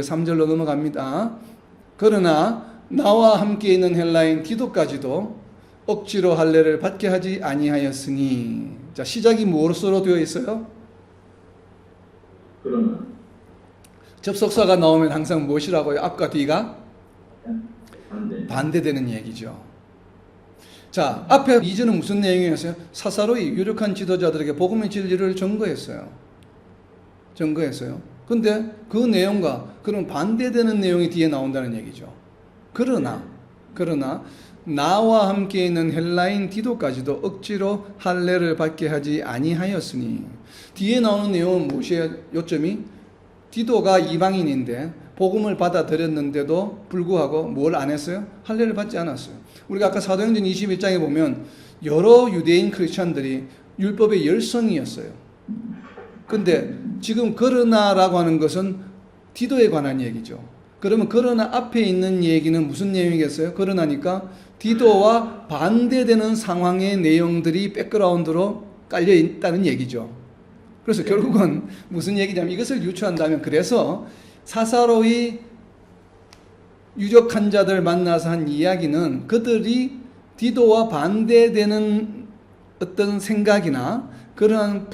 3절로 넘어갑니다. 그러나 나와 함께 있는 헬라인 디도까지도 억지로 할례를 받게 하지 아니하였으니. 자, 시작이 무엇으로 되어 있어요? 그러나 접속사가 나오면 항상 무엇이라고요? 앞과 뒤가 반대. 반대되는 얘기죠. 자, 앞에 2절은 무슨 내용이었어요? 사사로이 유력한 지도자들에게 복음의 진리를 증거했어요. 근데 그 내용과 그런 반대되는 내용이 뒤에 나온다는 얘기죠. 그러나 나와 함께 있는 헬라인 디도까지도 억지로 할례를 받게 하지 아니하였으니. 뒤에 나오는 내용은 무엇이에요? 요점이 디도가 이방인인데 복음을 받아들였는데도 불구하고 뭘 안 했어요? 할례를 받지 않았어요. 우리가 아까 사도행전 21장에 보면 여러 유대인 크리스찬들이 율법의 열성이었어요. 근데 지금 그러나라고 하는 것은 디도에 관한 얘기죠. 그러면 그러나 앞에 있는 얘기는 무슨 내용이겠어요? 그러나니까 디도와 반대되는 상황의 내용들이 백그라운드로 깔려 있다는 얘기죠. 그래서 결국은 무슨 얘기냐면 이것을 유추한다면, 그래서 사사로이 유력한 자들 만나서 한 이야기는 그들이 디도와 반대되는 어떤 생각이나 그러한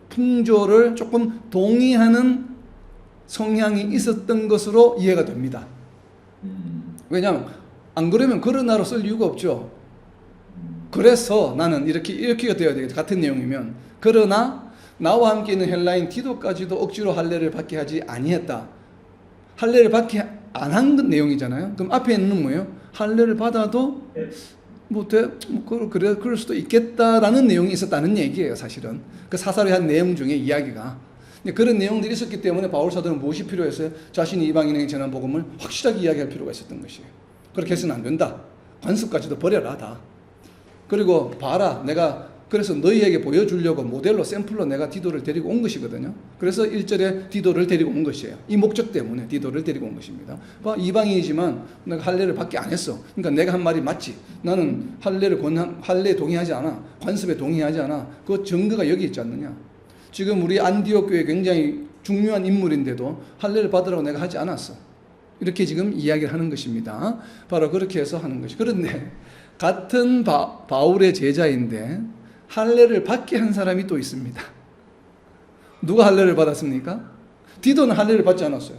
풍조를 조금 동의하는 성향이 있었던 것으로 이해가 됩니다. 왜냐하면 안 그러면 그러나로 쓸 이유가 없죠. 그래서 나는 이렇게가 되어야 되겠죠. 같은 내용이면. 그러나 나와 함께 있는 헬라인 디도까지도 억지로 할례를 받게 하지 아니했다. 할례를 받게 안 한 내용이잖아요. 그럼 앞에 있는 뭐예요? 할례를 받아도 그럴 수도 있겠다라는 내용이 있었다는 얘기예요. 사실은 그 사사로이 한 내용 중에 이야기가. 그런 내용들이 있었기 때문에 바울 사도는 무엇이 필요했어요? 자신이 이방인에게 전한 복음을 확실하게 이야기할 필요가 있었던 것이에요. 그렇게 해서는 안 된다. 관습까지도 버려라 다. 그리고 봐라, 내가 그래서 너희에게 보여주려고 모델로 샘플로 내가 디도를 데리고 온 것이거든요. 그래서 1절에 디도를 데리고 온 것이에요. 이 목적 때문에 디도를 데리고 온 것입니다. 봐, 이방인이지만 내가 할례를 받게 안 했어. 그러니까 내가 한 말이 맞지. 나는 할례에 동의하지 않아. 관습에 동의하지 않아. 그 증거가 여기 있지 않느냐. 지금 우리 안디옥 교회 굉장히 중요한 인물인데도 할례를 받으라고 내가 하지 않았어. 이렇게 지금 이야기를 하는 것입니다. 바로 그렇게 해서 하는 것이. 그런데 같은 바울의 제자인데 할례를 받게 한 사람이 또 있습니다. 누가 할례를 받았습니까? 디도는 할례를 받지 않았어요.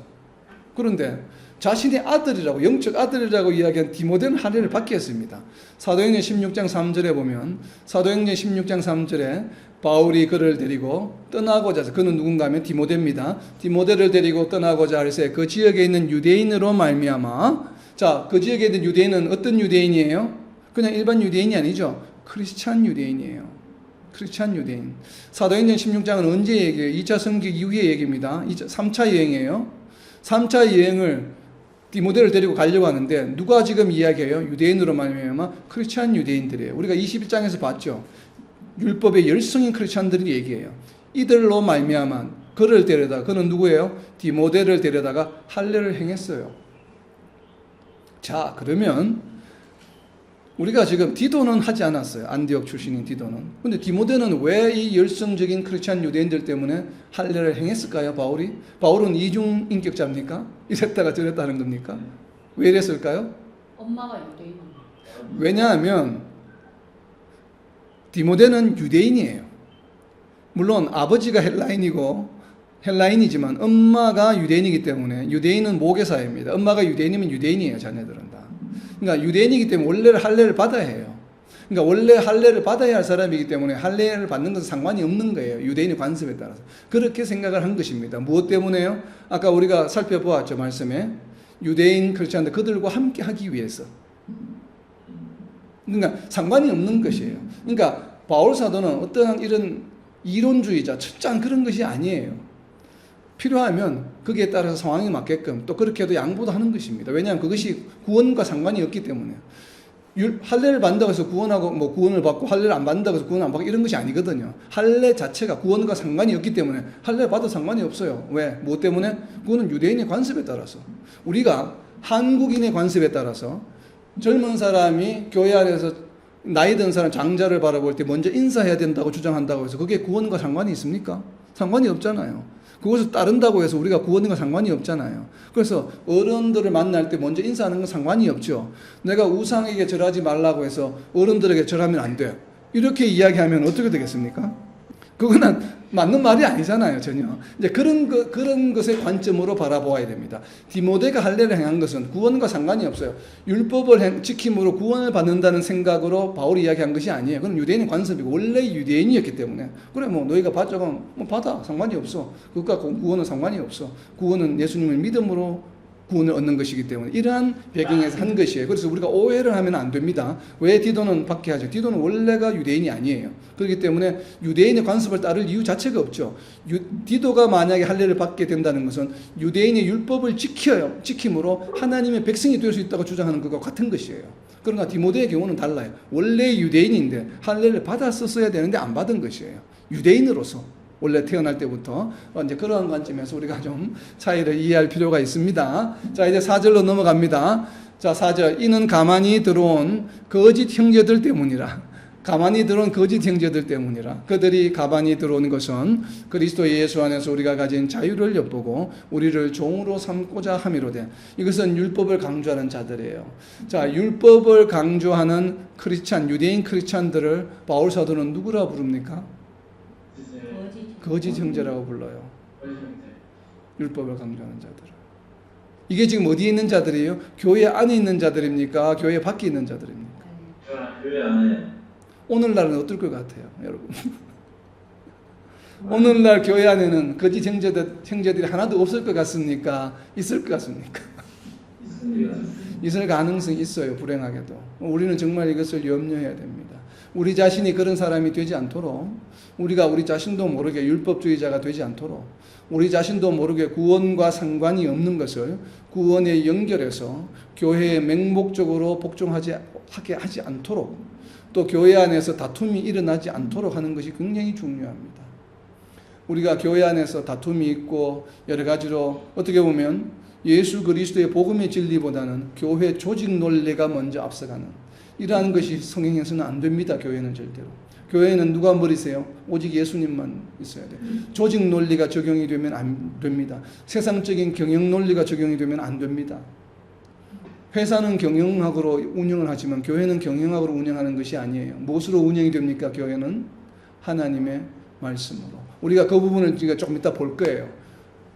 그런데 자신의 아들이라고, 영적 아들이라고 이야기한 디모데는 할례를 받게 했습니다. 사도행전 16장 3절에 보면, 사도행전 16장 3절에 바울이 그를 데리고 떠나고자 해서, 그는 누군가 하면 디모데입니다. 디모데를 데리고 떠나고자 해서 그 지역에 있는 유대인으로 말미암아. 자, 그 지역에 있는 유대인은 어떤 유대인이에요? 그냥 일반 유대인이 아니죠. 크리스찬 유대인이에요. 크리스찬 유대인. 사도행전 16장은 언제 얘기해요? 2차 성교 이후의 얘기입니다. 3차 여행이에요. 3차 여행을 디모데를 데리고 가려고 하는데 누가 지금 이야기해요? 유대인으로 말미암아 크리스찬 유대인들이에요. 우리가 21장에서 봤죠. 율법의 열성인 크리스찬들이 얘기해요. 이들로 말미암아 그를 데려다, 그는 누구예요? 디모데를 데려다가 할례를 행했어요. 자, 그러면 우리가 지금 디도는 하지 않았어요. 안디옥 출신인 디도는. 근데 디모데는 왜 이 열성적인 크리스찬 유대인들 때문에 할례를 행했을까요? 바울은 이중 인격자입니까? 이랬다가 저랬다 하는 겁니까? 왜 이랬을까요? 엄마가 유대인. 왜냐하면 디모데는 유대인이에요. 물론 아버지가 헬라인이지만 엄마가 유대인이기 때문에 유대인은 모계사입니다. 엄마가 유대인이면 유대인이에요. 자녀들은 다. 그러니까 유대인이기 때문에 원래 할례를 받아야 해요. 그러니까 원래 할례를 받아야 할 사람이기 때문에 할례를 받는 것은 상관이 없는 거예요. 유대인의 관습에 따라서. 그렇게 생각을 한 것입니다. 무엇 때문에요? 아까 우리가 살펴보았죠. 말씀에. 유대인 크리스찬들 그들과 함께 하기 위해서. 그러니까 상관이 없는 것이에요. 그러니까 바울 사도는 어떠한 이런 이론주의자, 철저한 그런 것이 아니에요. 필요하면 거기에 따라서 상황에 맞게끔 또 그렇게 해도 양보도 하는 것입니다. 왜냐하면 그것이 구원과 상관이 없기 때문에. 할례를 받는다고 해서 구원하고 구원을 받고 할례를 안 받는다고 해서 구원 안 받고 이런 것이 아니거든요. 할례 자체가 구원과 상관이 없기 때문에 할례 받아도 상관이 없어요. 왜? 무엇 때문에? 그거는 유대인의 관습에 따라서. 우리가 한국인의 관습에 따라서 젊은 사람이 교회 안에서 나이 든 사람 장자를 바라볼 때 먼저 인사해야 된다고 주장한다고 해서 그게 구원과 상관이 있습니까? 상관이 없잖아요. 그것을 따른다고 해서 우리가 구원과 상관이 없잖아요. 그래서 어른들을 만날 때 먼저 인사하는 건 상관이 없죠. 내가 우상에게 절하지 말라고 해서 어른들에게 절하면 안 돼. 이렇게 이야기하면 어떻게 되겠습니까? 그거는 맞는 말이 아니잖아요, 전혀. 이제 그런 것의 관점으로 바라보아야 됩니다. 디모데가 할례를 행한 것은 구원과 상관이 없어요. 율법을 지킴으로 구원을 받는다는 생각으로 바울이 이야기한 것이 아니에요. 그건 유대인의 관습이고, 원래 유대인이었기 때문에. 그래, 뭐, 너희가 받자면, 뭐, 받아. 상관이 없어. 그것과 구원은 상관이 없어. 구원은 예수님을 믿음으로 구원을 얻는 것이기 때문에 이러한 배경에서 한 것이에요. 그래서 우리가 오해를 하면 안 됩니다. 왜 디도는 받게 하죠? 디도는 원래가 유대인이 아니에요. 그렇기 때문에 유대인의 관습을 따를 이유 자체가 없죠. 디도가 만약에 할례를 받게 된다는 것은 유대인의 율법을 지킴으로 하나님의 백성이 될 수 있다고 주장하는 것과 같은 것이에요. 그러나 디모데의 경우는 달라요. 원래 유대인인데 할례를 받았었어야 되는데 안 받은 것이에요. 유대인으로서. 원래 태어날 때부터 이제 그런 관점에서 우리가 좀 차이를 이해할 필요가 있습니다. 자, 이제 4절로 넘어갑니다. 자, 4절. 이는 가만히 들어온 거짓 형제들 때문이라. 가만히 들어온 거짓 형제들 때문이라. 그들이 가만히 들어온 것은 그리스도 예수 안에서 우리가 가진 자유를 엿보고 우리를 종으로 삼고자 함이로되. 이것은 율법을 강조하는 자들이에요. 자, 율법을 강조하는 크리스찬, 유대인 크리스찬들을 바울 사도는 누구라 부릅니까? 거짓 형제라고 불러요. 율법을 강조하는 자들. 이게 지금 어디에 있는 자들이에요? 교회 안에 있는 자들입니까? 교회 밖에 있는 자들입니까? 교회 안에. 오늘날은 어떨 것 같아요, 여러분? 오늘날 교회 안에는 거짓 형제들이 하나도 없을 것 같습니까? 있을 것 같습니까? 있을 가능성이 있어요, 불행하게도. 우리는 정말 이것을 염려해야 됩니다. 우리 자신이 그런 사람이 되지 않도록, 우리가 우리 자신도 모르게 율법주의자가 되지 않도록, 우리 자신도 모르게 구원과 상관이 없는 것을 구원에 연결해서 교회에 맹목적으로 복종하게 하지 않도록, 또 교회 안에서 다툼이 일어나지 않도록 하는 것이 굉장히 중요합니다. 우리가 교회 안에서 다툼이 있고 여러 가지로 어떻게 보면 예수 그리스도의 복음의 진리보다는 교회 조직 논리가 먼저 앞서가는 이러한 것이 성행해서는 안 됩니다. 교회는 절대로. 교회는 누가 머리세요? 오직 예수님만 있어야 돼요. 조직 논리가 적용이 되면 안 됩니다. 세상적인 경영 논리가 적용이 되면 안 됩니다. 회사는 경영학으로 운영을 하지만 교회는 경영학으로 운영하는 것이 아니에요. 무엇으로 운영이 됩니까? 교회는 하나님의 말씀으로. 우리가 그 부분을 조금 이따 볼 거예요.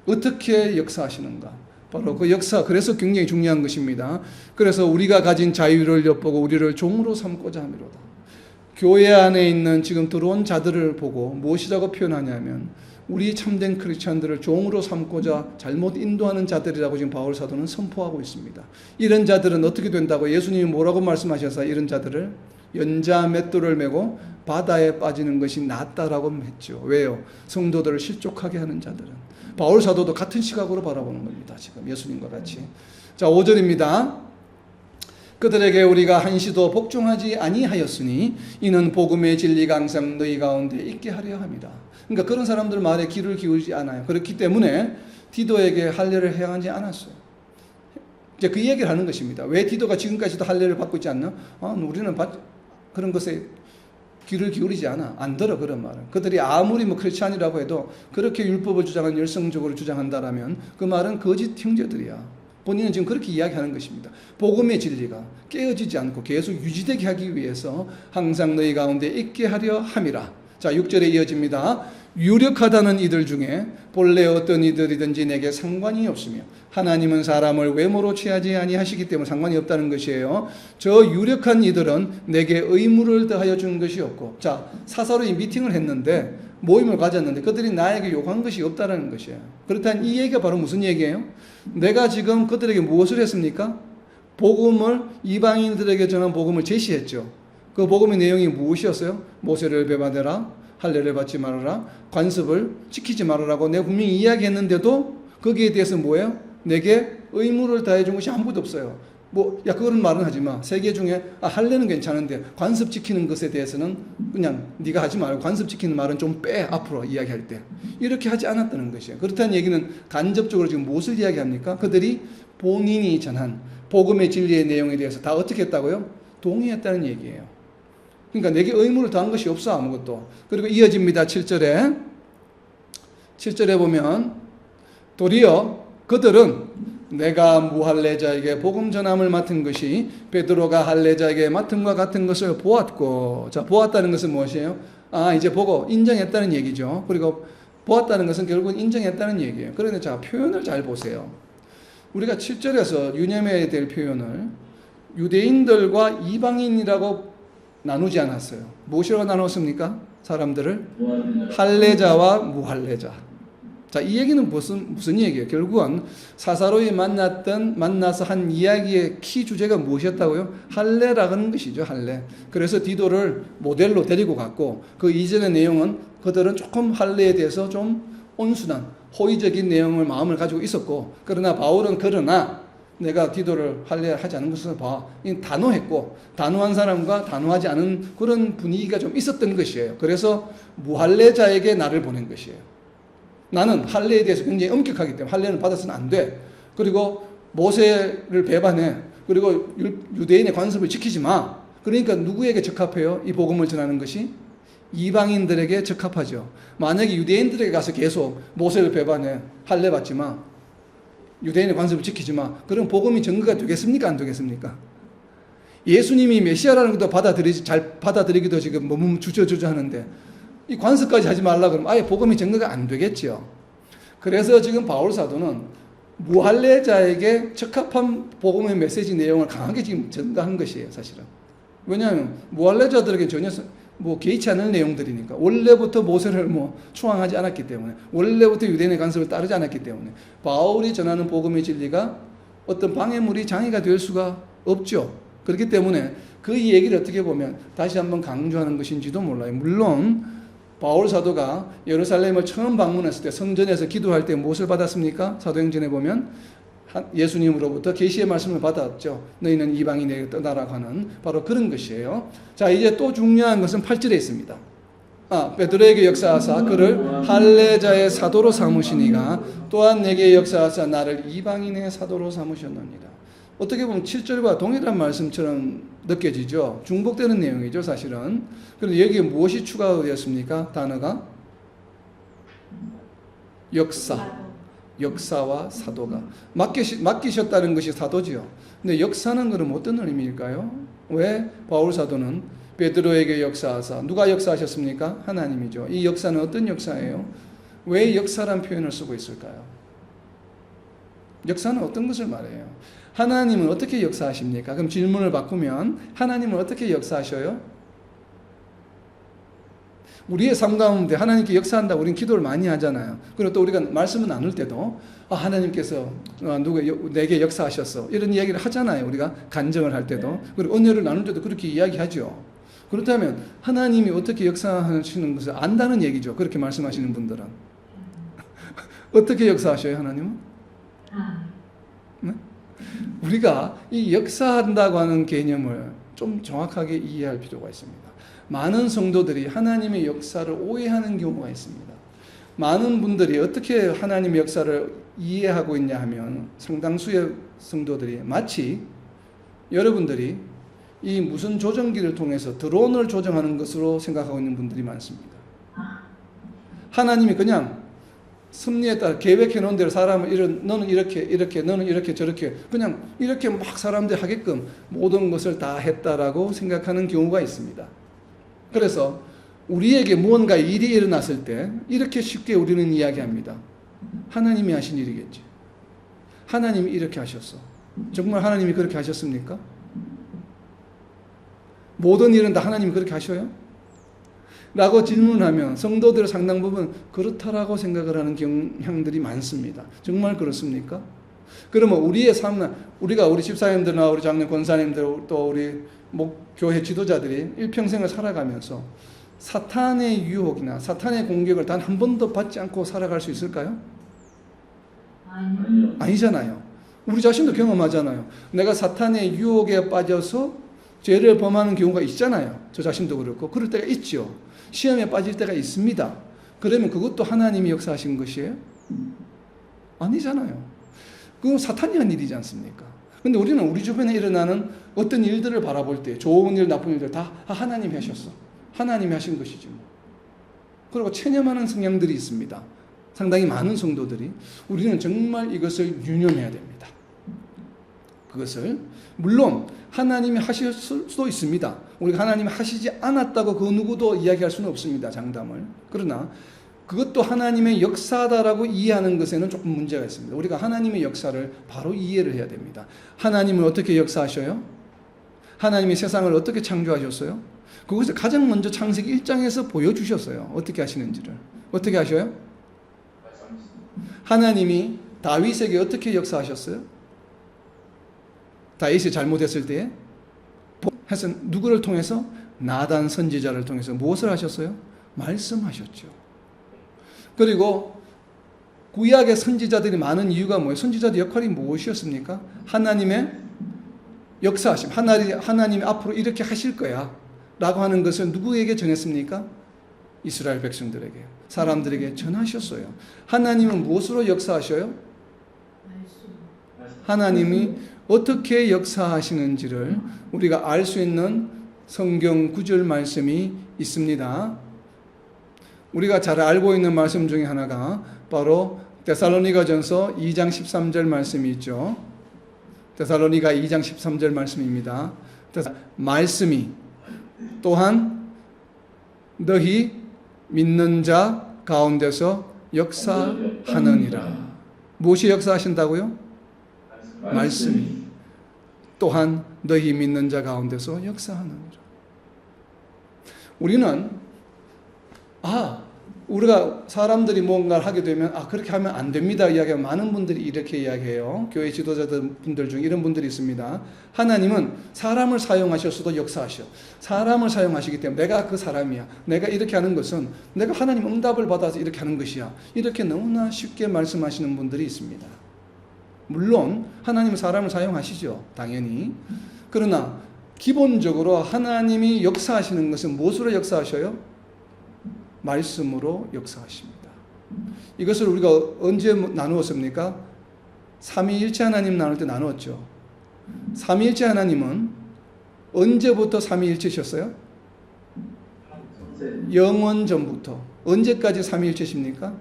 어떻게 역사하시는가? 바로 그 역사, 그래서 굉장히 중요한 것입니다. 그래서 우리가 가진 자유를 엿보고 우리를 종으로 삼고자 함이로다. 교회 안에 있는 지금 들어온 자들을 보고 무엇이라고 표현하냐면 우리 참된 크리스찬들을 종으로 삼고자 잘못 인도하는 자들이라고 지금 바울 사도는 선포하고 있습니다. 이런 자들은 어떻게 된다고 예수님이 뭐라고 말씀하셔서 이런 자들을 연자 맷돌을 메고 바다에 빠지는 것이 낫다라고 했죠. 왜요? 성도들을 실족하게 하는 자들은. 바울 사도도 같은 시각으로 바라보는 겁니다. 지금 예수님과 같이. 자, 5절입니다. 그들에게 우리가 한시도 복종하지 아니하였으니 이는 복음의 진리가 항상 너희 가운데 있게 하려 합니다. 그러니까 그런 사람들 말에 귀를 기울이지 않아요. 그렇기 때문에 디도에게 할례를 행하지 않았어요. 이제 그 얘기를 하는 것입니다. 왜 디도가 지금까지도 할례를 받고 있지 않나? 우리는 그런 것에 귀를 기울이지 않아. 안 들어, 그런 말은. 그들이 아무리 크리스찬이라고 해도 그렇게 율법을 주장한 열성적으로 주장한다라면 그 말은 거짓 형제들이야. 본인은 지금 그렇게 이야기하는 것입니다. 복음의 진리가 깨어지지 않고 계속 유지되게 하기 위해서 항상 너희 가운데 있게 하려 함이라. 자, 6절에 이어집니다. 유력하다는 이들 중에 본래 어떤 이들이든지 내게 상관이 없으며 하나님은 사람을 외모로 취하지 아니하시기 때문에 상관이 없다는 것이에요. 저 유력한 이들은 내게 의무를 더하여 준 것이 없고, 자, 사사로이 미팅을 했는데 모임을 가졌는데 그들이 나에게 요구한 것이 없다는 것이에요. 그렇다면 이 얘기가 바로 무슨 얘기예요? 내가 지금 그들에게 무엇을 했습니까? 복음을, 이방인들에게 전한 복음을 제시했죠. 그 복음의 내용이 무엇이었어요? 모세를 배반해라, 할례를 받지 말아라, 관습을 지키지 말아라고 내가 분명히 이야기했는데도 거기에 대해서 뭐예요? 내게 의무를 다해 준 것이 아무것도 없어요. 그거는 말은 하지 마. 세 개 중에 할례는 괜찮은데 관습 지키는 것에 대해서는 그냥 네가 하지 말고 관습 지키는 말은 좀 빼, 앞으로 이야기할 때. 이렇게 하지 않았다는 것이에요. 그렇다는 얘기는 간접적으로 지금 무엇을 이야기합니까? 그들이 본인이 전한 복음의 진리의 내용에 대해서 다 어떻게 했다고요? 동의했다는 얘기예요. 그러니까 내게 의무를 더한 것이 없어, 아무것도. 그리고 이어집니다. 7절에. 7절에 보면 도리어 그들은 내가 무할례자에게 복음 전함을 맡은 것이 베드로가 할례자에게 맡음과 같은 것을 보았고, 자, 보았다는 것은 무엇이에요? 이제 보고 인정했다는 얘기죠. 그리고 보았다는 것은 결국은 인정했다는 얘기예요. 그런데 자, 표현을 잘 보세요. 우리가 7절에서 유념해야 될 표현을 유대인들과 이방인이라고 나누지 않았어요. 무엇이라고 나눴습니까? 사람들을 할례자와 무할례자. 자, 이 얘기는 무슨 얘기예요? 결국은 사사로이 만나서 한 이야기의 키 주제가 무엇이었다고요? 할례라는 것이죠, 할례. 그래서 디도를 모델로 데리고 갔고, 그 이전의 내용은 그들은 조금 할례에 대해서 좀 온순한, 호의적인 내용을 마음을 가지고 있었고, 그러나 바울은 내가 디도를 할례하지 않은 것을 봐. 단호했고, 단호한 사람과 단호하지 않은 그런 분위기가 좀 있었던 것이에요. 그래서 무할례자에게 나를 보낸 것이에요. 나는 할례에 대해서 굉장히 엄격하기 때문에 할례는 받아서는 안 돼. 그리고 모세를 배반해. 그리고 유대인의 관습을 지키지 마. 그러니까 누구에게 적합해요? 이 복음을 전하는 것이 이방인들에게 적합하죠. 만약에 유대인들에게 가서 계속 모세를 배반해. 할례 받지 마. 유대인의 관습을 지키지 마. 그럼 복음이 전거가 되겠습니까? 안 되겠습니까? 예수님이 메시아라는 것도 잘 받아들이기도 지금 주저주저 하는데 이 관습까지 하지 말라 그러면 아예 복음이 전거가 안 되겠죠. 그래서 지금 바울 사도는 무할례자에게 적합한 복음의 메시지 내용을 강하게 지금 전가한 것이에요, 사실은. 왜냐하면 무할례자들에게 전혀 개의치 않을 내용들이니까. 원래부터 모세를 추앙하지 않았기 때문에, 원래부터 유대인의 관습을 따르지 않았기 때문에 바울이 전하는 복음의 진리가 어떤 방해물이 장애가 될 수가 없죠. 그렇기 때문에 그 얘기를 어떻게 보면 다시 한번 강조하는 것인지도 몰라요. 물론 바울 사도가 예루살렘을 처음 방문했을 때 성전에서 기도할 때 무엇을 받았습니까? 사도행전에 보면 예수님으로부터 계시의 말씀을 받았죠. 너희는 이방인에게 떠나라고 하는 바로 그런 것이에요. 자, 이제 또 중요한 것은 8절에 있습니다. 베드로에게 역사하사 그를 할례자의 사도로 삼으시니가 또한 내게 역사하사 나를 이방인의 사도로 삼으셨느니라. 어떻게 보면 7절과 동일한 말씀처럼 느껴지죠. 중복되는 내용이죠, 사실은. 그런데 여기에 무엇이 추가되었습니까? 단어가 역사와 사도가 맡기셨다는 것이 사도지요. 근데 역사는 그럼 어떤 의미일까요? 왜 바울 사도는 베드로에게 역사하사, 누가 역사하셨습니까? 하나님이죠. 이 역사는 어떤 역사예요? 왜 역사란 표현을 쓰고 있을까요? 역사는 어떤 것을 말해요? 하나님은 어떻게 역사하십니까? 그럼 질문을 바꾸면 하나님은 어떻게 역사하셔요? 우리의 삶 가운데 하나님께 역사한다고 우리는 기도를 많이 하잖아요. 그리고 또 우리가 말씀을 나눌 때도 하나님께서 내게 역사하셨어, 이런 이야기를 하잖아요. 우리가 간증을 할 때도, 그리고 언어를 나눌 때도 그렇게 이야기하죠. 그렇다면 하나님이 어떻게 역사하시는 것을 안다는 얘기죠. 그렇게 말씀하시는 분들은. 어떻게 역사하셔요, 하나님은? 네? 우리가 이 역사한다고 하는 개념을 좀 정확하게 이해할 필요가 있습니다. 많은 성도들이 하나님의 역사를 오해하는 경우가 있습니다. 많은 분들이 어떻게 하나님의 역사를 이해하고 있냐 하면 상당수의 성도들이 마치 여러분들이 이 무슨 조정기를 통해서 드론을 조정하는 것으로 생각하고 있는 분들이 많습니다. 하나님이 그냥 섭리에 따라 계획해 놓은 대로 사람을 너는 이렇게 너는 이렇게 저렇게 그냥 이렇게 막 사람들이 하게끔 모든 것을 다 했다라고 생각하는 경우가 있습니다. 그래서 우리에게 무언가 일이 일어났을 때 이렇게 쉽게 우리는 이야기합니다. 하나님이 하신 일이겠지. 하나님이 이렇게 하셨어. 정말 하나님이 그렇게 하셨습니까? 모든 일은 다 하나님이 그렇게 하셔요? 라고 질문하면 성도들 상당 부분 그렇다라고 생각을 하는 경향들이 많습니다. 정말 그렇습니까? 그러면 우리의 삶은 우리 집사님들이나 우리 장로님 권사님들 또 우리 교회 지도자들이 일평생을 살아가면서 사탄의 유혹이나 사탄의 공격을 단 한 번도 받지 않고 살아갈 수 있을까요? 아니요. 아니잖아요. 우리 자신도 경험하잖아요. 내가 사탄의 유혹에 빠져서 죄를 범하는 경우가 있잖아요. 저 자신도 그렇고 그럴 때가 있죠. 시험에 빠질 때가 있습니다. 그러면 그것도 하나님이 역사하신 것이에요? 아니잖아요. 그건 사탄이 한 일이지 않습니까? 근데 우리는 우리 주변에 일어나는 어떤 일들을 바라볼 때 좋은 일, 나쁜 일들 다 하나님이 하셨어. 하나님이 하신 것이지 뭐. 그리고 체념하는 성향들이 있습니다. 상당히 많은 성도들이 우리는 정말 이것을 유념해야 됩니다. 그것을 물론 하나님이 하실 수도 있습니다. 우리가 하나님이 하시지 않았다고 그 누구도 이야기할 수는 없습니다. 장담을. 그러나 그것도 하나님의 역사다라고 이해하는 것에는 조금 문제가 있습니다. 우리가 하나님의 역사를 바로 이해를 해야 됩니다. 하나님은 어떻게 역사하셔요? 하나님이 세상을 어떻게 창조하셨어요? 그것을 가장 먼저 창세기 1장에서 보여주셨어요. 어떻게 하시는지를. 어떻게 하셔요? 하나님이 다윗에게 어떻게 역사하셨어요? 다윗이 잘못했을 때에 누구를 통해서? 나단 선지자를 통해서 무엇을 하셨어요? 말씀하셨죠. 그리고 구약의 선지자들이 많은 이유가 뭐예요? 선지자들 역할이 무엇이었습니까? 하나님의 역사하심, 하나님이 앞으로 이렇게 하실 거야 라고 하는 것을 누구에게 전했습니까? 이스라엘 백성들에게, 사람들에게 전하셨어요. 하나님은 무엇으로 역사하셔요? 하나님이 어떻게 역사하시는지를 우리가 알 수 있는 성경 구절 말씀이 있습니다. 우리가 잘 알고 있는 말씀 중에 하나가 바로 데살로니가전서 2장 13절 말씀이 있죠. 데살로니가 2장 13절 말씀입니다. 말씀이 또한 너희 믿는 자 가운데서 역사하느니라. 무엇이 역사하신다고요? 말씀이 또한 너희 믿는 자 가운데서 역사하느니라. 우리는 우리가 사람들이 뭔가를 하게 되면 그렇게 하면 안 됩니다 이야기하면 많은 분들이 이렇게 이야기해요. 교회 지도자들 분들 중에 이런 분들이 있습니다. 하나님은 사람을 사용하실 수도 역사하셔. 사람을 사용하시기 때문에 내가 그 사람이야. 내가 이렇게 하는 것은 내가 하나님 응답을 받아서 이렇게 하는 것이야. 이렇게 너무나 쉽게 말씀하시는 분들이 있습니다. 물론 하나님은 사람을 사용하시죠. 당연히. 그러나 기본적으로 하나님이 역사하시는 것은 무엇으로 역사하셔요? 말씀으로 역사하십니다. 이것을 우리가 언제 나누었습니까? 삼위일체 하나님 나눌 때 나누었죠. 삼위일체 하나님은 언제부터 삼위일체셨어요? 영원 전부터. 언제까지 삼위일체십니까?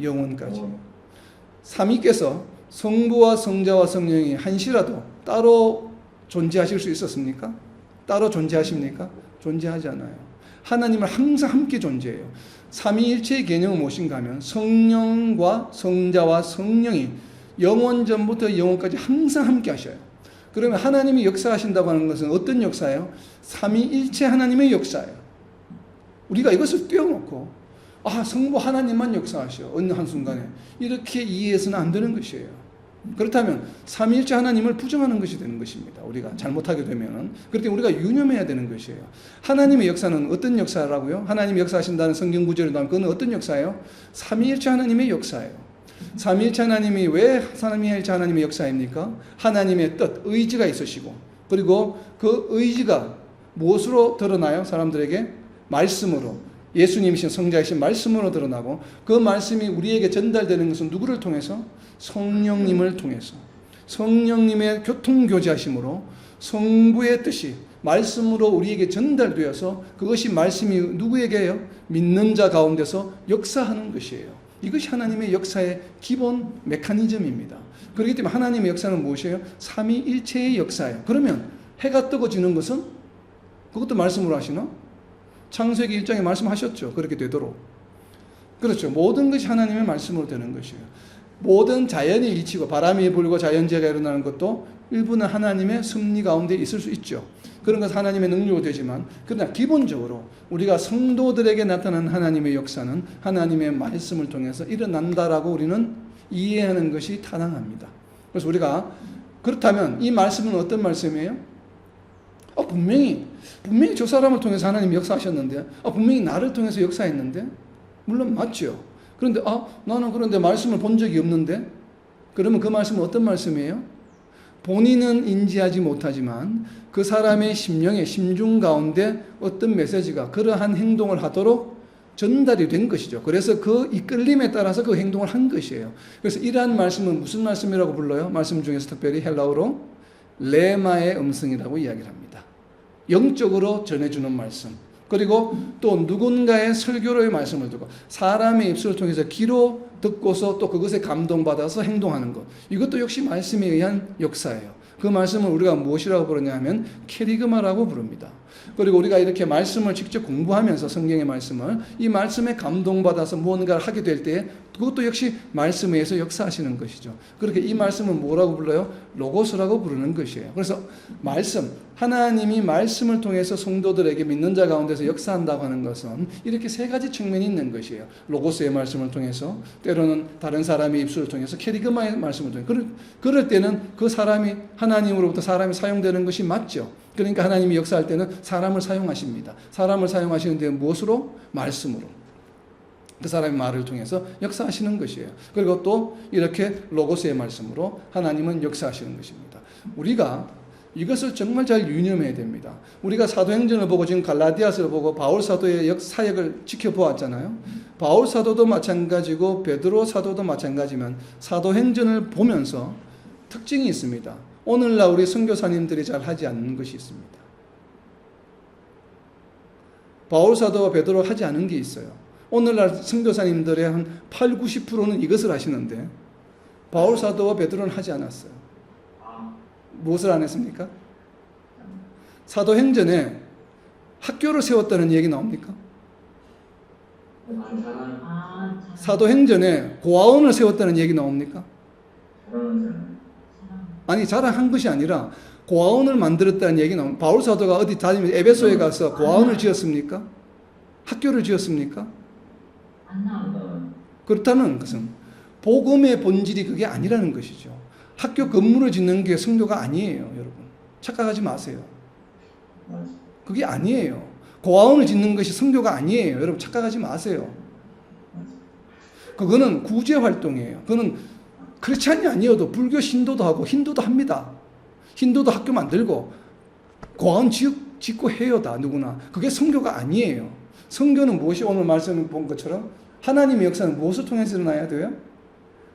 영원까지. 삼위께서 성부와 성자와 성령이 한시라도 따로 존재하실 수 있었습니까? 따로 존재하십니까? 존재하지 않아요. 하나님은 항상 함께 존재해요. 삼위일체의 개념은 무엇인가 하면 성령과 성자와 성령이 영원 전부터 영원까지 항상 함께 하셔요. 그러면 하나님이 역사하신다고 하는 것은 어떤 역사예요? 삼위일체 하나님의 역사예요. 우리가 이것을 떼어놓고 성부 하나님만 역사하셔 어느 한순간에 이렇게 이해해서는 안 되는 것이에요. 그렇다면 삼위일체 하나님을 부정하는 것이 되는 것입니다. 우리가 잘못하게 되면은. 그럴 때 우리가 유념해야 되는 것이에요. 하나님의 역사는 어떤 역사라고요? 하나님이 역사하신다는 성경 구절을 나오면 그건 어떤 역사예요? 삼위일체 하나님의 역사예요. 삼위일체 하나님이 왜 삼위일체 하나님의 역사입니까? 하나님의 뜻, 의지가 있으시고 그리고 그 의지가 무엇으로 드러나요? 사람들에게? 말씀으로. 예수님이신 성자이신 말씀으로 드러나고 그 말씀이 우리에게 전달되는 것은 누구를 통해서? 성령님을 통해서. 성령님의 교통교제하심으로 성부의 뜻이 말씀으로 우리에게 전달되어서 그것이 말씀이 누구에게요? 믿는 자 가운데서 역사하는 것이에요. 이것이 하나님의 역사의 기본 메커니즘입니다. 그렇기 때문에 하나님의 역사는 무엇이에요? 삼위일체의 역사예요. 그러면 해가 뜨고 지는 것은 그것도 말씀으로 하시나? 창세기 1장에 말씀하셨죠. 그렇게 되도록. 그렇죠. 모든 것이 하나님의 말씀으로 되는 것이에요. 모든 자연이 일치고 바람이 불고 자연재해가 일어나는 것도 일부는 하나님의 섭리 가운데 있을 수 있죠. 그런 것은 하나님의 능력으로 되지만 그러나 기본적으로 우리가 성도들에게 나타난 하나님의 역사는 하나님의 말씀을 통해서 일어난다라고 우리는 이해하는 것이 타당합니다. 그래서 우리가 그렇다면 이 말씀은 어떤 말씀이에요? 분명히 저 사람을 통해서 하나님이 역사하셨는데 분명히 나를 통해서 역사했는데 물론 맞죠. 그런데 나는 그런데 말씀을 본 적이 없는데 그러면 그 말씀은 어떤 말씀이에요? 본인은 인지하지 못하지만 그 사람의 심령의 심중 가운데 어떤 메시지가 그러한 행동을 하도록 전달이 된 것이죠. 그래서 그 이끌림에 따라서 그 행동을 한 것이에요. 그래서 이러한 말씀은 무슨 말씀이라고 불러요? 말씀 중에서 특별히 헬라어로 레마의 음성이라고 이야기를 합니다. 영적으로 전해주는 말씀. 그리고 또 누군가의 설교로의 말씀을 듣고 사람의 입술을 통해서 귀로 듣고서 또 그것에 감동받아서 행동하는 것. 이것도 역시 말씀에 의한 역사예요. 그 말씀을 우리가 무엇이라고 부르냐 하면 캐리그마라고 부릅니다. 그리고 우리가 이렇게 말씀을 직접 공부하면서 성경의 말씀을 이 말씀에 감동받아서 무언가를 하게 될 때 그것도 역시 말씀에 의해서 역사하시는 것이죠. 그렇게 이 말씀을 뭐라고 불러요? 로고스라고 부르는 것이에요. 그래서 말씀, 하나님이 말씀을 통해서 성도들에게 믿는 자 가운데서 역사한다고 하는 것은 이렇게 세 가지 측면이 있는 것이에요. 로고스의 말씀을 통해서, 때로는 다른 사람의 입술을 통해서, 캐리그마의 말씀을 통해서. 그럴 때는 그 사람이 하나님으로부터 사람이 사용되는 것이 맞죠. 그러니까 하나님이 역사할 때는 사람을 사용하십니다. 사람을 사용하시는데 무엇으로? 말씀으로. 그 사람의 말을 통해서 역사하시는 것이에요. 그리고 또 이렇게 로고스의 말씀으로 하나님은 역사하시는 것입니다. 우리가 이것을 정말 잘 유념해야 됩니다. 우리가 사도행전을 보고 지금 갈라디아서를 보고 바울 사도의 사역을 지켜보았잖아요. 바울 사도도 마찬가지고 베드로 사도도 마찬가지지만 사도행전을 보면서 특징이 있습니다. 오늘날 우리 선교사님들이 잘 하지 않는 것이 있습니다. 바울 사도와 베드로 하지 않은 게 있어요. 오늘날 선교사님들의 한 8, 90%는 이것을 하시는데 바울 사도와 베드로는 하지 않았어요. 무엇을 안 했습니까? 사도행전에 학교를 세웠다는 얘기 나옵니까? 사도행전에 고아원을 세웠다는 얘기 나옵니까? 아니, 자랑한 것이 아니라 고아원을 만들었다는 얘기 나옵니다. 바울 사도가 어디 다니면 에베소에 가서 고아원을 지었습니까? 학교를 지었습니까? 그렇다는 것은 복음의 본질이 그게 아니라는 것이죠. 학교 건물을 짓는 게 성교가 아니에요, 여러분. 착각하지 마세요. 그게 아니에요. 고아원을 짓는 것이 성교가 아니에요. 여러분 착각하지 마세요. 그거는 구제 활동이에요. 그거는 크리스찬이 아니어도 불교 신도도 하고 힌두도 합니다. 힌두도 학교 만들고 고아원 짓고 해요, 다 누구나. 그게 성교가 아니에요. 성교는 무엇이 오늘 말씀을 본 것처럼 하나님의 역사는 무엇을 통해서 일어나야 돼요?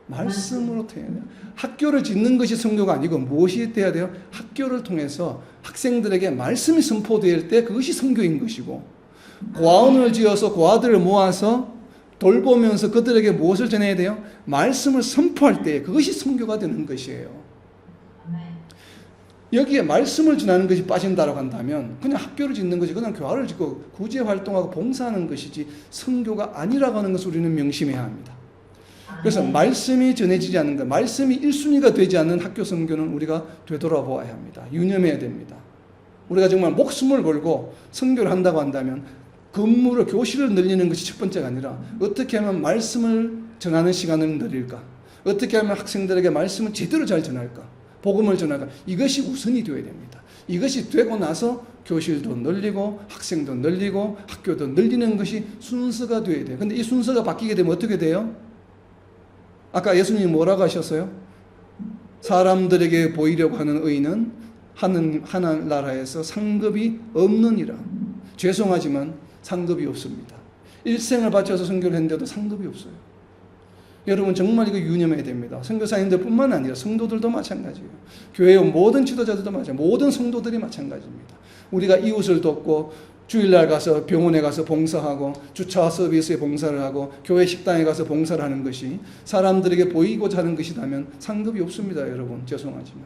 말씀으로 통해야 돼요. 학교를 짓는 것이 성교가 아니고 무엇이 돼야 돼요? 학교를 통해서 학생들에게 말씀이 선포될 때 그것이 성교인 것이고, 고아원을 지어서 고아들을 모아서 돌보면서 그들에게 무엇을 전해야 돼요? 말씀을 선포할 때 그것이 성교가 되는 것이에요. 여기에 말씀을 전하는 것이 빠진다고 한다면 그냥 학교를 짓는 것이, 그냥 교회를 짓고 구제 활동하고 봉사하는 것이지 성교가 아니라고 하는 것을 우리는 명심해야 합니다. 그래서 말씀이 전해지지 않는 것, 말씀이 1순위가 되지 않는 학교 선교는 우리가 되돌아보아야 합니다. 유념해야 됩니다. 우리가 정말 목숨을 걸고 선교를 한다고 한다면 건물을, 교실을 늘리는 것이 첫 번째가 아니라 어떻게 하면 말씀을 전하는 시간을 늘릴까? 어떻게 하면 학생들에게 말씀을 제대로 잘 전할까? 복음을 전할까? 이것이 우선이 되어야 됩니다. 이것이 되고 나서 교실도 늘리고 학생도 늘리고 학교도 늘리는 것이 순서가 되어야 돼요. 근데 이 순서가 바뀌게 되면 어떻게 돼요? 아까 예수님이 뭐라고 하셨어요? 사람들에게 보이려고 하는 의인은 하늘나라에서 상급이 없느니라. 죄송하지만 상급이 없습니다. 일생을 바쳐서 선교를 했는데도 상급이 없어요. 여러분 정말 이거 유념해야 됩니다. 선교사님들뿐만 아니라 성도들도 마찬가지예요. 교회의 모든 지도자들도 마찬가지예요. 모든 성도들이 마찬가지입니다. 우리가 이웃을 돕고 주일날 가서 병원에 가서 봉사하고 주차 서비스에 봉사를 하고 교회 식당에 가서 봉사를 하는 것이 사람들에게 보이고자 하는 것이라면 상급이 없습니다. 여러분 죄송하지만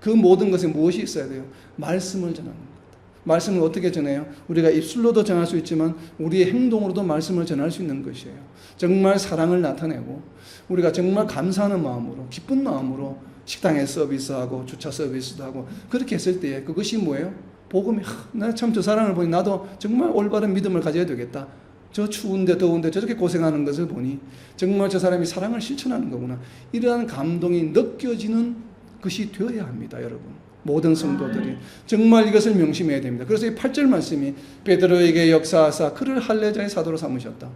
그 모든 것에 무엇이 있어야 돼요? 말씀을 전하는 것. 말씀을 어떻게 전해요? 우리가 입술로도 전할 수 있지만 우리의 행동으로도 말씀을 전할 수 있는 것이에요. 정말 사랑을 나타내고 우리가 정말 감사하는 마음으로, 기쁜 마음으로 식당에 서비스하고 주차 서비스도 하고 그렇게 했을 때 그것이 뭐예요? 복음이, 나 참 저 사람을 보니 나도 정말 올바른 믿음을 가져야 되겠다. 저 추운데 더운데 저렇게 고생하는 것을 보니 정말 저 사람이 사랑을 실천하는 거구나. 이러한 감동이 느껴지는 것이 되어야 합니다, 여러분. 모든 성도들이 정말 이것을 명심해야 됩니다. 그래서 이 8절 말씀이 베드로에게 역사하사 그를 할례자의 사도로 삼으셨다.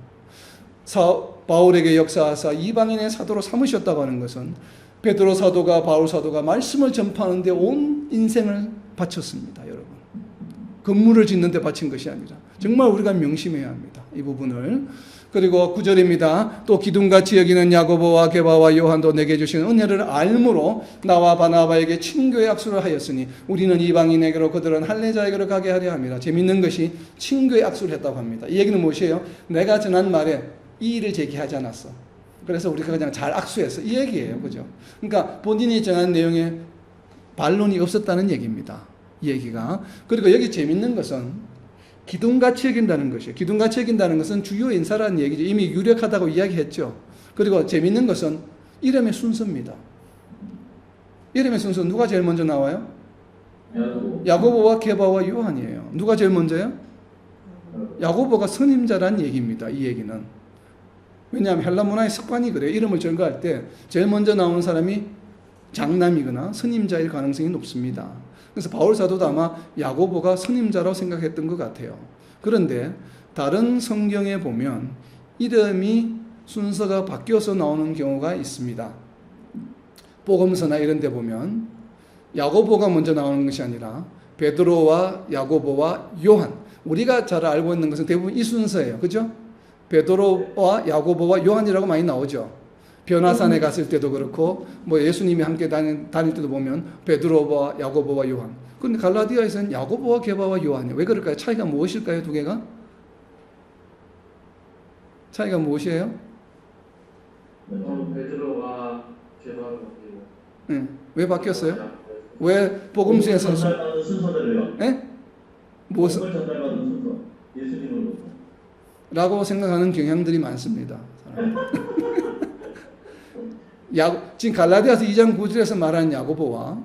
바울에게 역사하사 이방인의 사도로 삼으셨다고 하는 것은 베드로 사도가, 바울 사도가 말씀을 전파하는데 온 인생을 바쳤습니다, 여러분. 건물을 짓는 데 바친 것이 아니라 정말 우리가 명심해야 합니다, 이 부분을. 그리고 9절입니다. 또 기둥같이 여기는 야고보와 게바와 요한도 내게 주신 은혜를 알므로 나와 바나바에게 친교의 악수를 하였으니 우리는 이방인에게로 그들은 할례자에게로 가게 하려 합니다. 재밌는 것이 친교의 악수를 했다고 합니다. 이 얘기는 무엇이에요? 내가 전한 말에 이의를 제기하지 않았어. 그래서 우리가 그냥 잘 악수했어. 이 얘기예요. 그죠? 그러니까 본인이 전한 내용에 반론이 없었다는 얘기입니다. 이 얘기가. 그리고 여기 재밌는 것은 기둥같이 여긴다는 것이에요. 기둥같이 여긴다는 것은 주요 인사라는 얘기죠. 이미 유력하다고 이야기했죠. 그리고 재밌는 것은 이름의 순서입니다. 이름의 순서 누가 제일 먼저 나와요? 야고보와 게바와 요한이에요. 누가 제일 먼저요? 야고보가 선임자란 얘기입니다. 이 얘기는. 왜냐하면 헬라 문화의 습관이 그래요. 이름을 전거할 때 제일 먼저 나오는 사람이 장남이거나 선임자일 가능성이 높습니다. 그래서 바울 사도도 아마 야고보가 선임자라고 생각했던 것 같아요. 그런데 다른 성경에 보면 이름이 순서가 바뀌어서 나오는 경우가 있습니다. 복음서나 이런 데 보면 야고보가 먼저 나오는 것이 아니라 베드로와 야고보와 요한, 우리가 잘 알고 있는 것은 대부분 이 순서예요. 그죠? 베드로와 야고보와 요한이라고 많이 나오죠. 변화산에 갔을 때도 그렇고 뭐 예수님이 함께 다닐 때도 보면 베드로와 야고보와 요한. 그런데 갈라디아에서는 야고보와 게바와 요한이에요. 왜 그럴까요? 차이가 무엇일까요? 두 개가? 차이가 무엇이에요? 베드로가 게바가 바뀌고. 네. 왜 바뀌었어요? 왜 복음서에서 전달받은 순서대로요. 네? 무엇을 전달받은 순서. 예수님으로. 라고 생각하는 경향들이 많습니다. 지금 갈라디아서 2장 9절에서 말하는 야고보와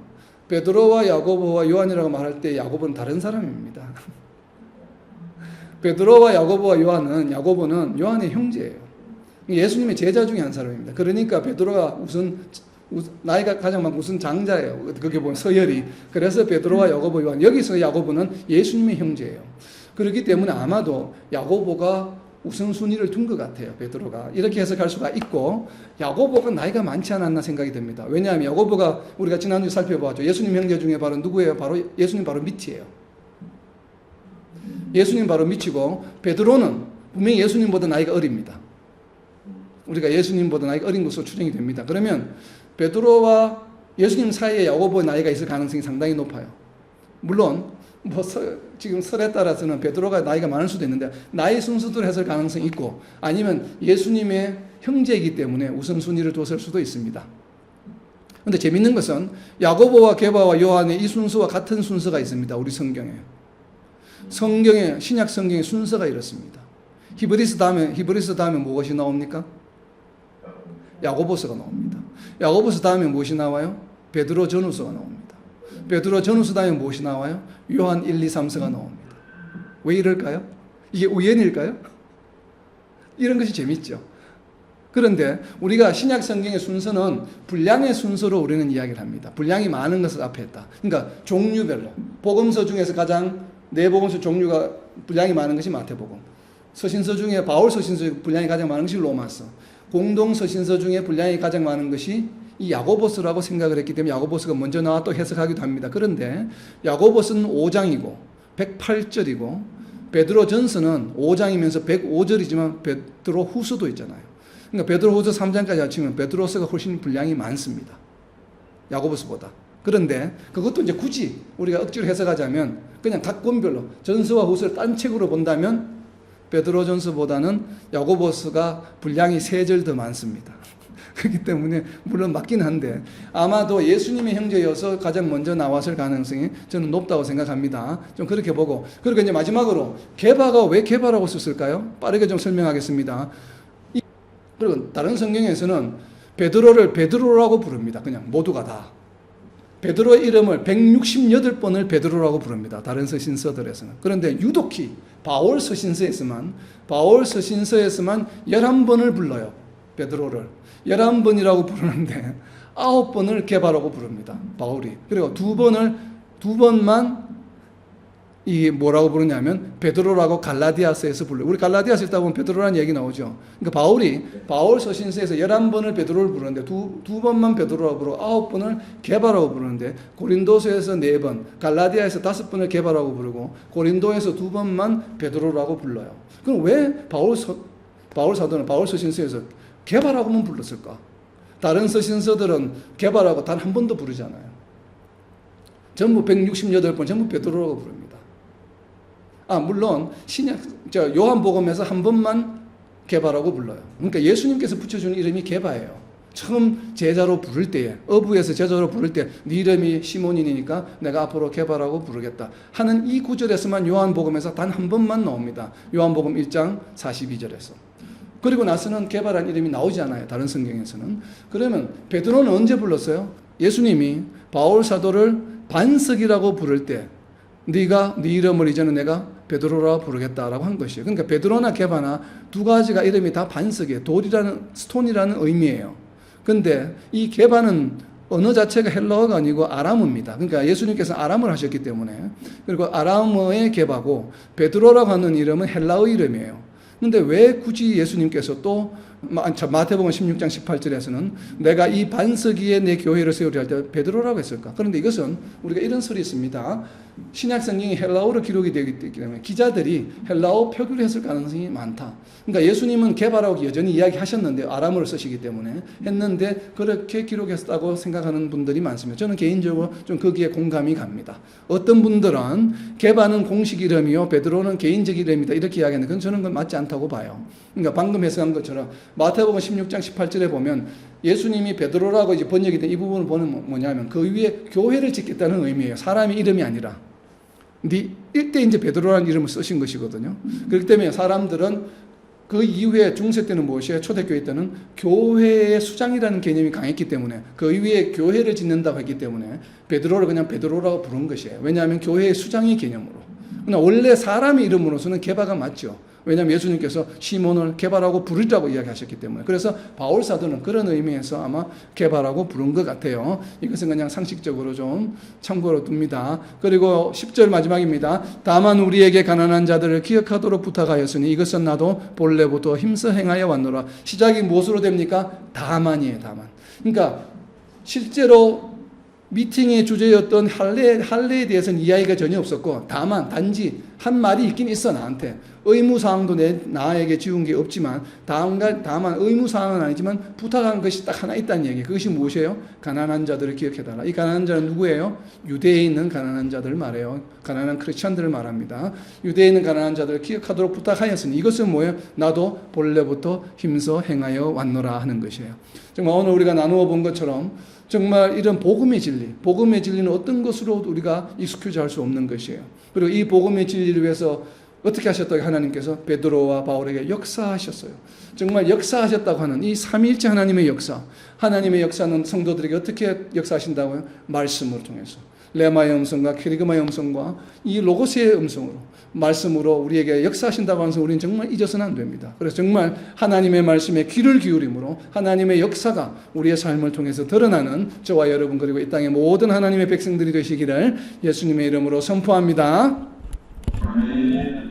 베드로와 야고보와 요한이라고 말할 때 야고보는 다른 사람입니다. 베드로와 야고보와 야고보는 요한의 형제예요. 예수님의 제자 중에 한 사람입니다. 그러니까 베드로가 나이가 가장 많고 우선 장자예요. 그게 보면 서열이. 그래서 베드로와 야고보, 요한. 여기서 야고보는 예수님의 형제예요. 그렇기 때문에 아마도 야고보가 우선순위를 둔 것 같아요. 베드로가. 이렇게 해석할 수가 있고 야고보가 나이가 많지 않았나 생각이 듭니다. 왜냐하면 야고보가 우리가 지난주에 살펴보았죠. 예수님 형제 중에 바로 누구예요? 바로 예수님 바로 밑이에요. 예수님 바로 밑이고 베드로는 분명히 예수님보다 나이가 어립니다. 우리가 예수님보다 나이가 어린 것으로 추정이 됩니다. 그러면 베드로와 예수님 사이에 야고보의 나이가 있을 가능성이 상당히 높아요. 물론 지금 설에 따라서는 베드로가 나이가 많을 수도 있는데 나이 순서대로 했을 가능성이 있고 아니면 예수님의 형제이기 때문에 우선순위를 뒀을 수도 있습니다. 그런데 재밌는 것은 야고보와 게바와 요한의 이 순서와 같은 순서가 있습니다. 우리 성경에. 신약 성경의 순서가 이렇습니다. 히브리서 다음에 무엇이 나옵니까? 야고보서가 나옵니다. 야고보서 다음에 무엇이 나와요? 베드로 전후서가 나옵니다. 베드로 전후서 다음에 무엇이 나와요? 요한 1, 2, 3서가 나옵니다. 왜 이럴까요? 이게 우연일까요? 이런 것이 재밌죠. 그런데 우리가 신약 성경의 순서는 분량의 순서로 우리는 이야기를 합니다. 분량이 많은 것을 앞에 했다. 그러니까 종류별로. 복음서 중에서 가장 네 복음서 종류가 분량이 많은 것이 마태복음. 서신서 중에 바울 서신서 분량이 가장 많은 것이 로마서. 공동 서신서 중에 분량이 가장 많은 것이 이 야고보서라고 생각을 했기 때문에 야고보서가 먼저 나와 또 해석하기도 합니다. 그런데 야고보서는 5장이고 108절이고 베드로 전서는 5장이면서 105절이지만 베드로 후서도 있잖아요. 그러니까 베드로 후서 3장까지 합치면 베드로서가 훨씬 분량이 많습니다. 야고보서보다. 그런데 그것도 이제 굳이 우리가 억지로 해석하자면 그냥 각 권별로 전서와 후서를 딴 책으로 본다면 베드로 전서보다는 야고보서가 분량이 3절 더 많습니다. 그렇기 때문에 물론 맞긴 한데 아마도 예수님의 형제여서 가장 먼저 나왔을 가능성이 저는 높다고 생각합니다. 좀 그렇게 보고 그리고 이제 마지막으로 게바가 왜 게바라고 썼을까요? 빠르게 좀 설명하겠습니다. 그리고 다른 성경에서는 베드로를 베드로라고 부릅니다. 그냥 모두가 다. 베드로의 이름을 168번을 베드로라고 부릅니다. 다른 서신서들에서는. 그런데 유독히 바울 서신서에서만 11번을 불러요. 베드로를. 11번이라고 부르는데 9번을 게바라고 부릅니다. 바울이. 그리고 두 번만 이 뭐라고 부르냐면 베드로라고 갈라디아서에서 불러요. 우리 갈라디아서 읽다 보면 베드로라는 얘기 나오죠. 그러니까 바울 서신서에서 11번을 베드로를 부르는데 두 번만 베드로라고 부르고 9번을 게바라고 부르는데 고린도서에서 4번, 갈라디아에서 5번을 게바라고 부르고 고린도에서 2번만 베드로라고 불러요. 그럼 왜 바울 바울 사도는 바울 서신서에서 개바라고만 불렀을까? 다른 서신서들은 개바라고 단 한 번도 부르잖아요. 전부 168번 전부 베드로라고 부릅니다. 물론 요한복음에서 한 번만 개바라고 불러요. 그러니까 예수님께서 붙여주는 이름이 개바예요. 처음 제자로 부를 때에, 어부에서 제자로 부를 때 네 이름이 시몬이니까 내가 앞으로 개바라고 부르겠다 하는 이 구절에서만 요한복음에서 단 한 번만 나옵니다. 요한복음 1장 42절에서. 그리고 나서는 개바라는 이름이 나오지 않아요. 다른 성경에서는. 그러면 베드로는 언제 불렀어요? 예수님이 바울 사도를 반석이라고 부를 때 네가 네 이름을 이제는 내가 베드로라 부르겠다라고 한 것이에요. 그러니까 베드로나 개바나 두 가지가 이름이 다 반석이에요. 돌이라는, 스톤이라는 의미예요. 근데 이 개바는 언어 자체가 헬라어가 아니고 아람어입니다. 그러니까 예수님께서 아람을 하셨기 때문에. 그리고 아람어의 개바고 베드로라고 하는 이름은 헬라어 이름이에요. 근데 왜 굳이 예수님께서 또 마태복음 16장 18절에서는 내가 이 반석 위에 내 교회를 세우리 할 때 베드로라고 했을까? 그런데 이것은 우리가 이런 설이 있습니다. 신약 성경이 헬라어로 기록이 되기 때문에 기자들이 헬라어 표기를 했을 가능성이 많다. 그러니까 예수님은 개바라고 여전히 이야기하셨는데 아람어를 쓰시기 때문에 했는데 그렇게 기록했다고 생각하는 분들이 많습니다. 저는 개인적으로 좀 거기에 공감이 갑니다. 어떤 분들은 개바는 공식 이름이요 베드로는 개인적 이름이다 이렇게 이야기하는데 그건 저는 그건 맞지 않다고 봐요. 그러니까 방금 해석한 것처럼 마태복음 16장 18절에 보면 예수님이 베드로라고 이제 번역이 된 이 부분을 보면 뭐냐면 그 위에 교회를 짓겠다는 의미예요. 사람의 이름이 아니라. 이때 이제 베드로라는 이름을 쓰신 것이거든요. 그렇기 때문에 사람들은 그 이후에 중세 때는 무엇이에요? 초대교회 때는 교회의 수장이라는 개념이 강했기 때문에 그 위에 교회를 짓는다고 했기 때문에 베드로를 그냥 베드로라고 부른 것이에요. 왜냐하면 교회의 수장의 개념으로. 그러나 원래 사람의 이름으로서는 개바가 맞죠. 왜냐하면 예수님께서 시몬을 개바라고 부르라고 이야기하셨기 때문에. 그래서 바울 사도는 그런 의미에서 아마 개바라고 부른 것 같아요. 이것은 그냥 상식적으로 좀 참고로 둡니다. 그리고 10절 마지막입니다. 다만 우리에게 가난한 자들을 기억하도록 부탁하였으니 이것은 나도 본래부터 힘써 행하여 왔노라. 시작이 무엇으로 됩니까? 다만이에요. 다만. 그러니까 실제로 미팅의 주제였던 할례에 대해서는 이야기가 전혀 없었고 다만 단지 한 말이 있긴 있어. 나한테 의무사항도 나에게 지운 게 없지만 다만 의무사항은 아니지만 부탁한 것이 딱 하나 있다는 얘기. 그것이 무엇이에요? 가난한 자들을 기억해달라. 이 가난한 자는 누구예요? 유대에 있는 가난한 자들을 말해요. 가난한 크리스찬들을 말합니다. 유대에 있는 가난한 자들을 기억하도록 부탁하였으니 이것은 뭐예요? 나도 본래부터 힘써 행하여 왔노라 하는 것이에요. 정말 오늘 우리가 나누어 본 것처럼 정말 이런 복음의 진리는 어떤 것으로도 우리가 익숙하지 할 수 없는 것이에요. 그리고 이 복음의 진리를 위해서 어떻게 하셨다고 하나님께서 베드로와 바울에게 역사하셨어요. 정말 역사하셨다고 하는 이 삼위일체 하나님의 역사. 하나님의 역사는 성도들에게 어떻게 역사하신다고요? 말씀을 통해서. 레마의 음성과 캐리그마의 음성과 이 로고스의 음성으로 말씀으로 우리에게 역사하신다고 하면서 우리는 정말 잊어서는 안 됩니다. 그래서 정말 하나님의 말씀에 귀를 기울임으로 하나님의 역사가 우리의 삶을 통해서 드러나는 저와 여러분 그리고 이 땅의 모든 하나님의 백성들이 되시기를 예수님의 이름으로 선포합니다. 아멘.